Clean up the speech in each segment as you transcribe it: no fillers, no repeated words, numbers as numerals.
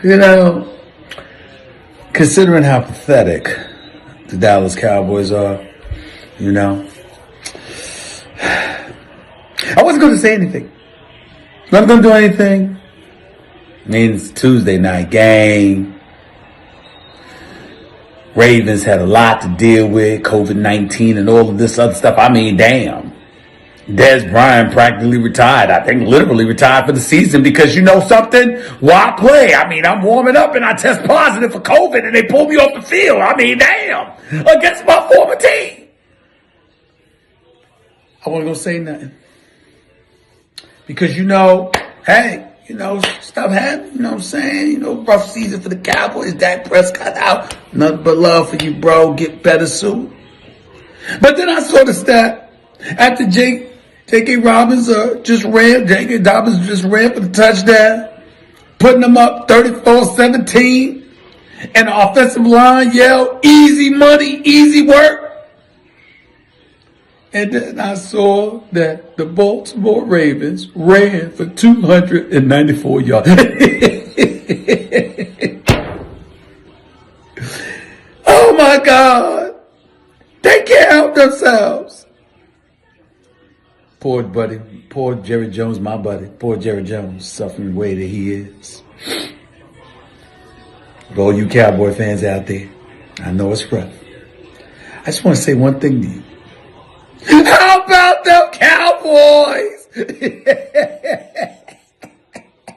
You know, considering how pathetic the Dallas Cowboys are, you know, I wasn't going to say anything. Not going to do anything. I mean, it's a Tuesday night game. Ravens had a lot to deal with, COVID-19 and all of this other stuff. I mean, damn. Dez Bryant practically retired. I think literally retired for the season because you know something? Why play? I mean, I'm warming up and I test positive for COVID and they pull me off the field. I mean, damn. Against my former team. I wasn't going to say nothing. Because, you know, hey, you know, stuff happened. You know what I'm saying? You know, rough season for the Cowboys. Dak Prescott out. Nothing but love for you, bro. Get better soon. But then I saw the stat after J.K. Dobbins just ran for the touchdown, putting them up 34-17, and the offensive line yelled, "Easy money, easy work." And then I saw that the Baltimore Ravens ran for 294 yards. Oh my God. They can't help themselves. Poor buddy. Poor Jerry Jones, my buddy. Poor Jerry Jones, suffering the way that he is. For all you Cowboy fans out there, I know it's rough. I just want to say one thing to you. How about them Cowboys?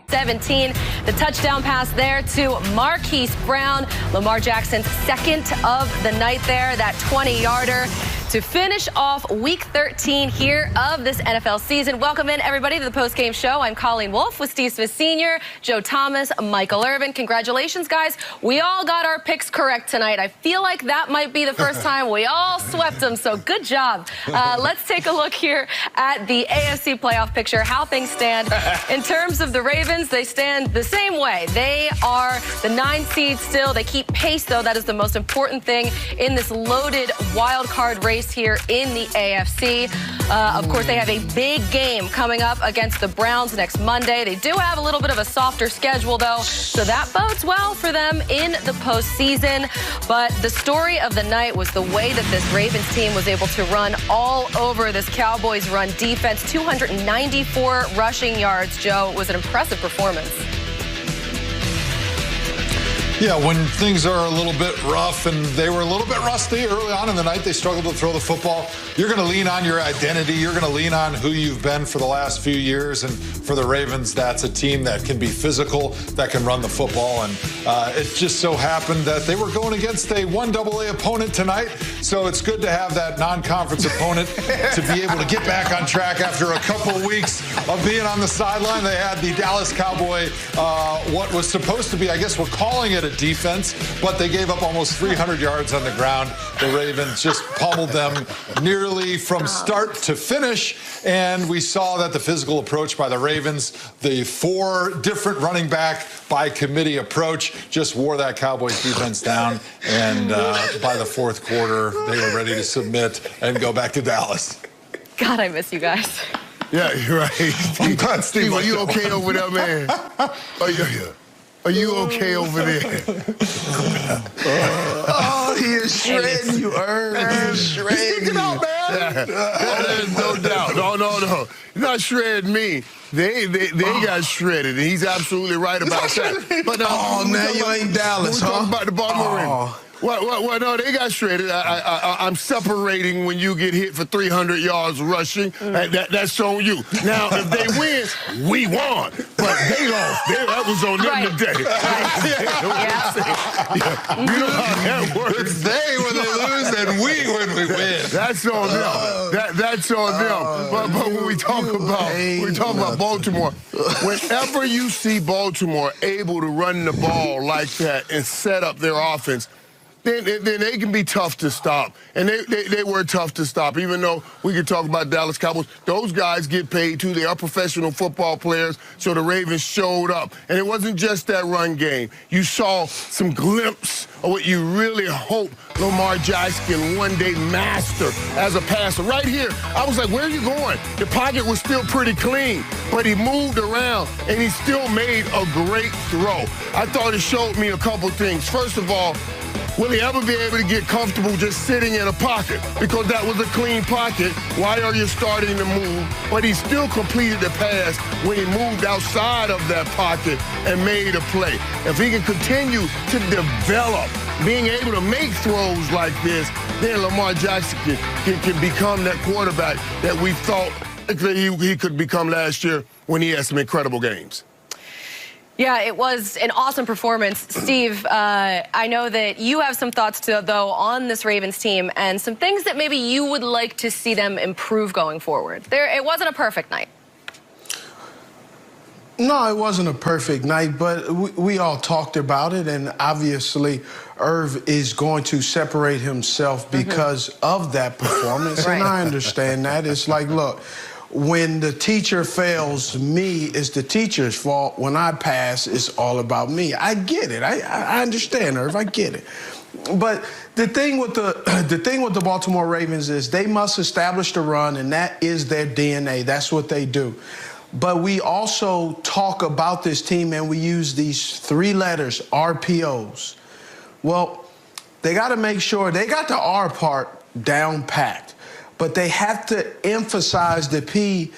17, the touchdown pass there to Marquise Brown. Lamar Jackson's second of the night there, that 20-yarder. To finish off Week 13 here of this NFL season. Welcome in, everybody, to the postgame show. I'm Colleen Wolfe with Steve Smith Sr., Joe Thomas, Michael Irvin. Congratulations, guys. We all got our picks correct tonight. I feel like that might be the first time we all swept them, so good job. Let's take a look here at the AFC playoff picture, how things stand. In terms of the Ravens, they stand the same way. They are the 9 seed still. They keep pace, though. That is the most important thing in this loaded wild card race here in the AFC. Of course, they have a big game coming up against the Browns next Monday. They do have a little bit of a softer schedule, though, so that bodes well for them in the postseason. But the story of the night was the way that this Ravens team was able to run all over this Cowboys run defense. 294 rushing yards, Joe. It was an impressive performance. Yeah, when things are a little bit rough, and they were a little bit rusty early on in the night, they struggled to throw the football. You're going to lean on your identity. You're going to lean on who you've been for the last few years. And for the Ravens, that's a team that can be physical, that can run the football. And it just so happened that they were going against a 1AA opponent tonight. So it's good to have that non-conference opponent to be able to get back on track after a couple of weeks of being on the sideline. They had the Dallas Cowboy, what was supposed to be, I guess we're calling it a defense, but they gave up almost 300 yards on the ground. The Ravens just pummeled them nearly from start to finish, and we saw that the physical approach by the Ravens, the 4 different running back by committee approach, just wore that Cowboys defense down, and by the 4th quarter, they were ready to submit and go back to Dallas. God, I miss you guys. Yeah, you're right. I'm glad Steve, are you okay over there, man? Oh, yeah. Are you okay over there? Oh, he is shredding you, Irv. Shredding you. Stick it out, man. There's no doubt. No. You're not shredding me. They got shredded, and he's absolutely right about that. But oh, now you ain't Dallas, huh? We're talking about the Baltimore Ravens. Well, no, they got shredded. I'm separating when you get hit for 300 yards rushing. That's on you. Now, if they win, we won. But they lost. That was on them today. You know how that works. It's they when they lose and we when we win. That's on them. That's on them. But when we talk about Baltimore, whenever you see Baltimore able to run the ball like that and set up their offense, then they can be tough to stop. And they were tough to stop, even though we could talk about Dallas Cowboys. Those guys get paid, too. They are professional football players, so the Ravens showed up. And it wasn't just that run game. You saw some glimpse of what you really hope Lamar Jackson can one day master as a passer. Right here, I was like, where are you going? The pocket was still pretty clean, but he moved around, and he still made a great throw. I thought it showed me a couple things. First of all, will he ever be able to get comfortable just sitting in a pocket? Because that was a clean pocket. Why are you starting to move? But he still completed the pass when he moved outside of that pocket and made a play. If he can continue to develop being able to make throws like this, then Lamar Jackson can become that quarterback that we thought he could become last year when he had some incredible games. Yeah, it was an awesome performance. Steve, I know that you have some thoughts, though, on this Ravens team and some things that maybe you would like to see them improve going forward. It wasn't a perfect night. No, it wasn't a perfect night, but we all talked about it, and obviously Irv is going to separate himself because of that performance, Right. and I understand that. It's like, look, when the teacher fails me, it's the teacher's fault. When I pass, it's all about me. I get it. I understand, Irv. I get it. But the thing with the Baltimore Ravens is they must establish the run, and that is their DNA. That's what they do. But we also talk about this team, and we use these 3 letters, RPOs. Well, they got to make sure they got the R part down packed, but they have to emphasize the P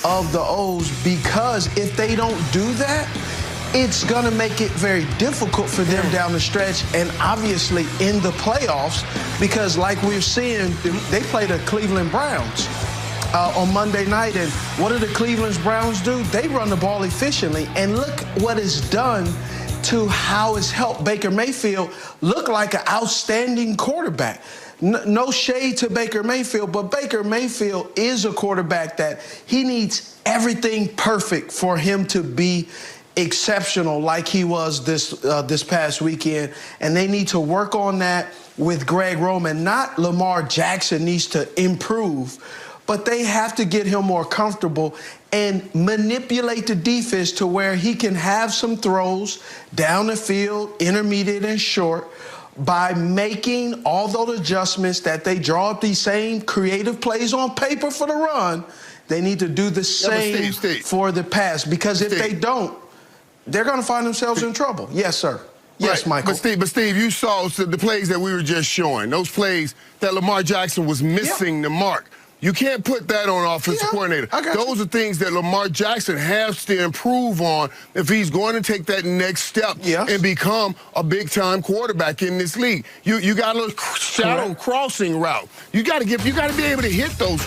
of the O's, because if they don't do that, it's going to make it very difficult for them down the stretch and obviously in the playoffs, because like we're seeing, they play the Cleveland Browns on Monday night, and what do the Cleveland Browns do? They run the ball efficiently, and look what it's done to how it's helped Baker Mayfield look like an outstanding quarterback. No shade to Baker Mayfield, but Baker Mayfield is a quarterback that he needs everything perfect for him to be exceptional like he was this past weekend, and they need to work on that with Greg Roman. Not Lamar Jackson needs to improve, but they have to get him more comfortable and manipulate the defense to where he can have some throws down the field, intermediate and short, by making all those adjustments that they draw up these same creative plays on paper for the run. They need to do the same for the pass, because if they don't, they're going to find themselves in trouble. Yes, sir. Yes, right. Michael. But Steve, you saw the plays that we were just showing, those plays that Lamar Jackson was missing the mark. You can't put that on offensive coordinator. Those are things that Lamar Jackson has to improve on if he's going to take that next step and become a big-time quarterback in this league. You got a little shadow crossing route. You got to be able to hit those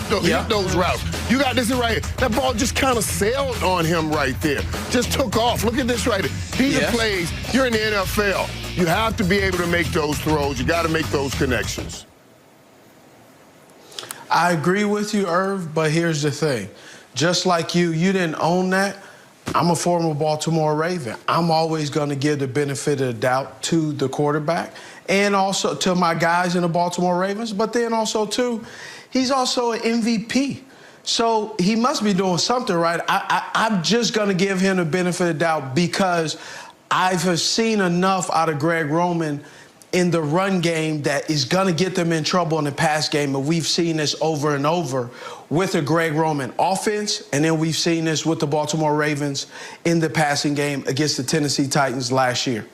routes. You got this right here. That ball just kind of sailed on him right there. Just took off. Look at this right here. These are plays. You're in the NFL. You have to be able to make those throws. You got to make those connections. I agree with you, Irv, but here's the thing. Just like you didn't own that. I'm a former Baltimore Raven. I'm always going to give the benefit of the doubt to the quarterback and also to my guys in the Baltimore Ravens, but then also, too, he's also an MVP. So he must be doing something right. I'm just going to give him the benefit of the doubt because I've seen enough out of Greg Roman in the run game that is going to get them in trouble in the pass game. And we've seen this over and over with the Greg Roman offense, and then we've seen this with the Baltimore Ravens in the passing game against the Tennessee Titans last year.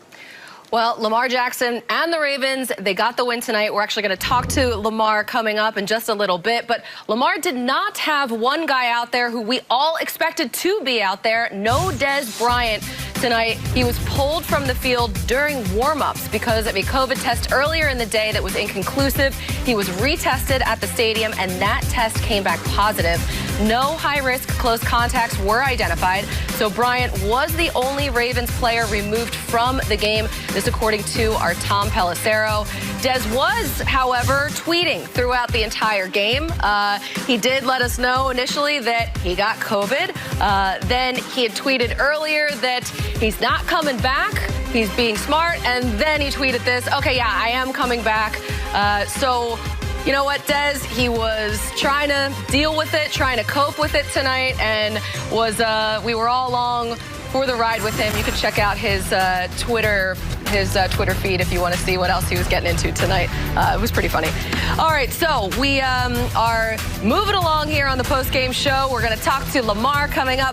Well, Lamar Jackson and the Ravens, they got the win tonight. We're actually going to talk to Lamar coming up in just a little bit. But Lamar did not have one guy out there who we all expected to be out there. No Dez Bryant tonight. He was pulled from the field during warm-ups because of a COVID test earlier in the day that was inconclusive. He was retested at the stadium, and that test came back positive. No high-risk close contacts were identified. So Bryant was the only Ravens player removed from the game. This according to our Tom Pelissero. Dez was, however, tweeting throughout the entire game. He did let us know initially that he got COVID. Then he had tweeted earlier that he's not coming back. he's being smart, and then he tweeted this. Okay, yeah, I am coming back. So, you know what, Des? He was trying to deal with it, trying to cope with it tonight, and we were all along for the ride with him. You can check out his Twitter feed if you want to see what else he was getting into tonight. It was pretty funny. All right, so we are moving along here on the post-game show. We're going to talk to Lamar coming up.